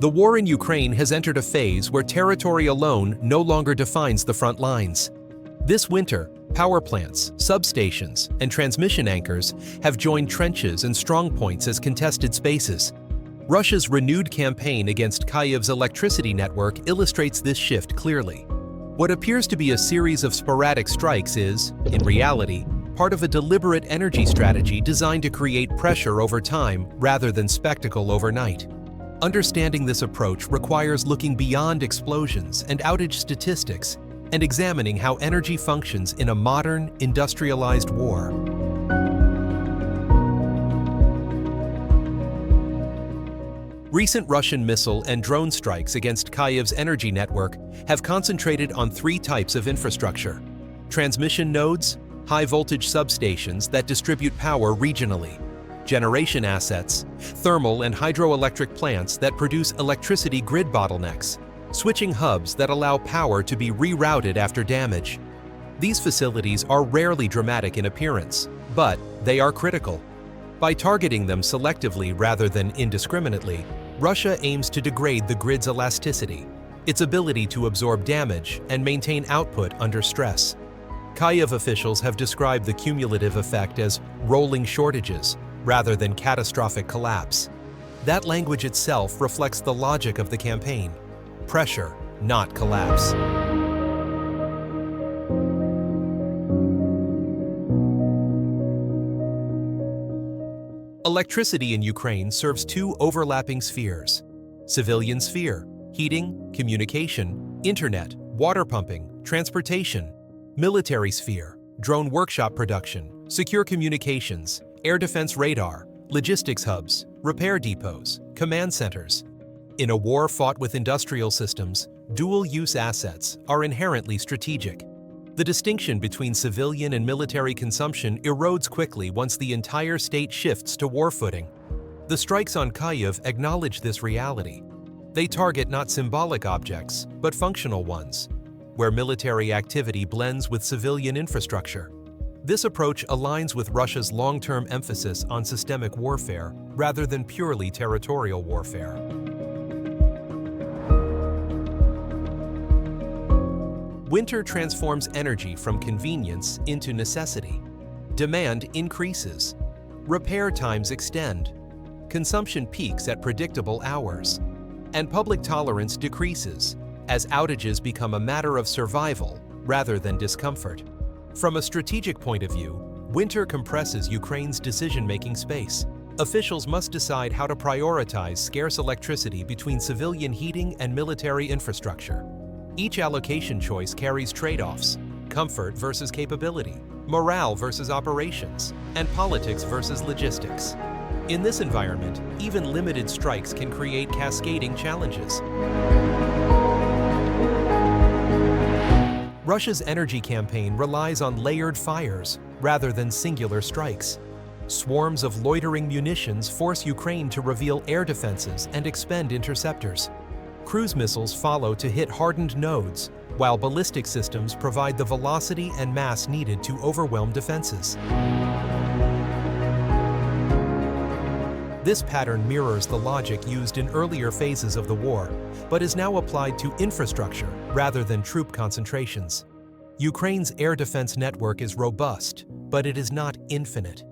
The war in Ukraine has entered a phase where territory alone no longer defines the front lines. This winter, power plants, substations, and transmission anchors have joined trenches and strongpoints as contested spaces. Russia's renewed campaign against Kyiv's electricity network illustrates this shift clearly. What appears to be a series of sporadic strikes is, in reality, part of a deliberate energy strategy designed to create pressure over time rather than spectacle overnight. Understanding this approach requires looking beyond explosions and outage statistics and examining how energy functions in a modern, industrialized war. Recent Russian missile and drone strikes against Kyiv's energy network have concentrated on three types of infrastructure: transmission nodes, high-voltage substations that distribute power regionally, generation assets, thermal and hydroelectric plants that produce electricity grid bottlenecks, switching hubs that allow power to be rerouted after damage. These facilities are rarely dramatic in appearance, but they are critical. By targeting them selectively rather than indiscriminately, Russia aims to degrade the grid's elasticity, its ability to absorb damage and maintain output under stress. Kyiv officials have described the cumulative effect as rolling shortages rather than catastrophic collapse. That language itself reflects the logic of the campaign: pressure, not collapse. Electricity in Ukraine serves two overlapping spheres: civilian sphere, heating, communication, internet, water pumping, transportation; military sphere, drone workshop production, secure communications, air defense radar, logistics hubs, repair depots, command centers. In a war fought with industrial systems, dual-use assets are inherently strategic. The distinction between civilian and military consumption erodes quickly once the entire state shifts to war footing. The strikes on Kyiv acknowledge this reality. They target not symbolic objects, but functional ones, where military activity blends with civilian infrastructure. This approach aligns with Russia's long-term emphasis on systemic warfare rather than purely territorial warfare. Winter transforms energy from convenience into necessity. Demand increases. Repair times extend. Consumption peaks at predictable hours. And public tolerance decreases as outages become a matter of survival rather than discomfort. From a strategic point of view, winter compresses Ukraine's decision-making space. Officials must decide how to prioritize scarce electricity between civilian heating and military infrastructure. Each allocation choice carries trade-offs: comfort versus capability, morale versus operations, and politics versus logistics. In this environment, even limited strikes can create cascading challenges. Russia's energy campaign relies on layered fires rather than singular strikes. Swarms of loitering munitions force Ukraine to reveal air defenses and expend interceptors. Cruise missiles follow to hit hardened nodes, while ballistic systems provide the velocity and mass needed to overwhelm defenses. This pattern mirrors the logic used in earlier phases of the war, but is now applied to infrastructure rather than troop concentrations. Ukraine's air defense network is robust, but it is not infinite.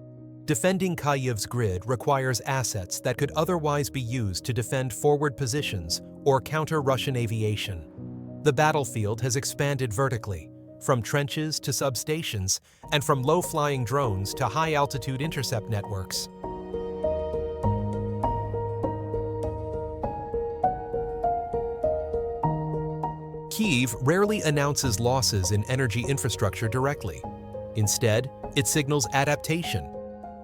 Defending Kyiv's grid requires assets that could otherwise be used to defend forward positions or counter Russian aviation. The battlefield has expanded vertically, from trenches to substations, and from low-flying drones to high-altitude intercept networks. Kyiv rarely announces losses in energy infrastructure directly. Instead, it signals adaptation: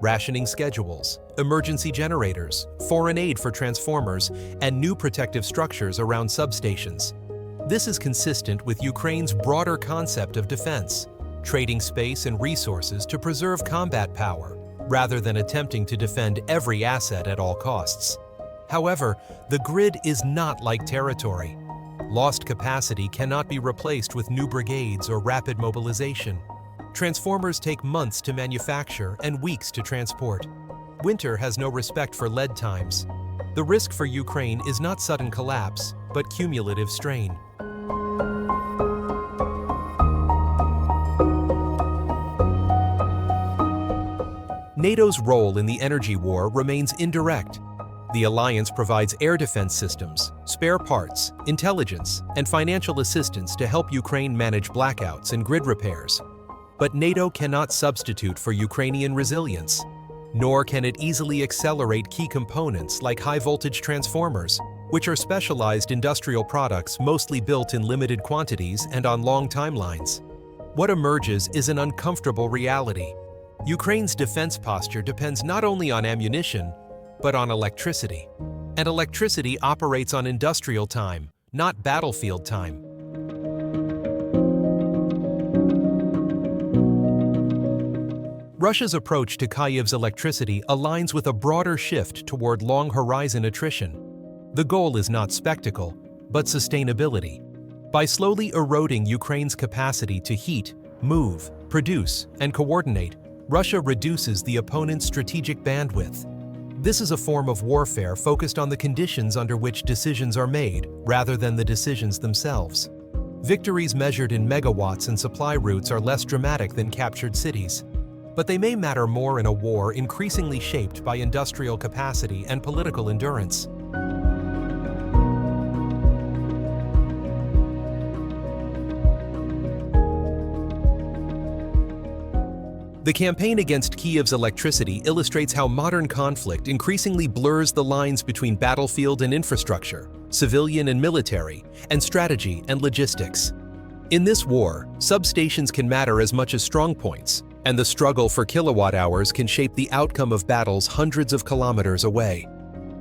rationing schedules, emergency generators, foreign aid for transformers, and new protective structures around substations. This is consistent with Ukraine's broader concept of defense, trading space and resources to preserve combat power, rather than attempting to defend every asset at all costs. However, the grid is not like territory. Lost capacity cannot be replaced with new brigades or rapid mobilization. Transformers take months to manufacture and weeks to transport. Winter has no respect for lead times. The risk for Ukraine is not sudden collapse, but cumulative strain. NATO's role in the energy war remains indirect. The alliance provides air defense systems, spare parts, intelligence, and financial assistance to help Ukraine manage blackouts and grid repairs. But NATO cannot substitute for Ukrainian resilience, nor can it easily accelerate key components like high-voltage transformers, which are specialized industrial products mostly built in limited quantities and on long timelines. What emerges is an uncomfortable reality. Ukraine's defense posture depends not only on ammunition, but on electricity. And electricity operates on industrial time, not battlefield time. Russia's approach to Kyiv's electricity aligns with a broader shift toward long-horizon attrition. The goal is not spectacle, but sustainability. By slowly eroding Ukraine's capacity to heat, move, produce, and coordinate, Russia reduces the opponent's strategic bandwidth. This is a form of warfare focused on the conditions under which decisions are made, rather than the decisions themselves. Victories measured in megawatts and supply routes are less dramatic than captured cities. But they may matter more in a war increasingly shaped by industrial capacity and political endurance. The campaign against Kyiv's electricity illustrates how modern conflict increasingly blurs the lines between battlefield and infrastructure, civilian and military, and strategy and logistics. In this war, substations can matter as much as strongpoints, and the struggle for kilowatt hours can shape the outcome of battles hundreds of kilometers away.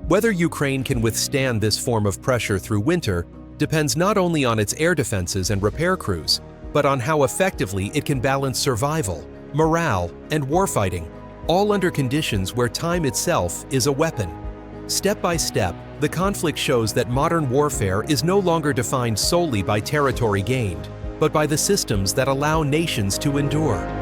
Whether Ukraine can withstand this form of pressure through winter depends not only on its air defenses and repair crews, but on how effectively it can balance survival, morale, and warfighting, all under conditions where time itself is a weapon. Step by step, the conflict shows that modern warfare is no longer defined solely by territory gained, but by the systems that allow nations to endure.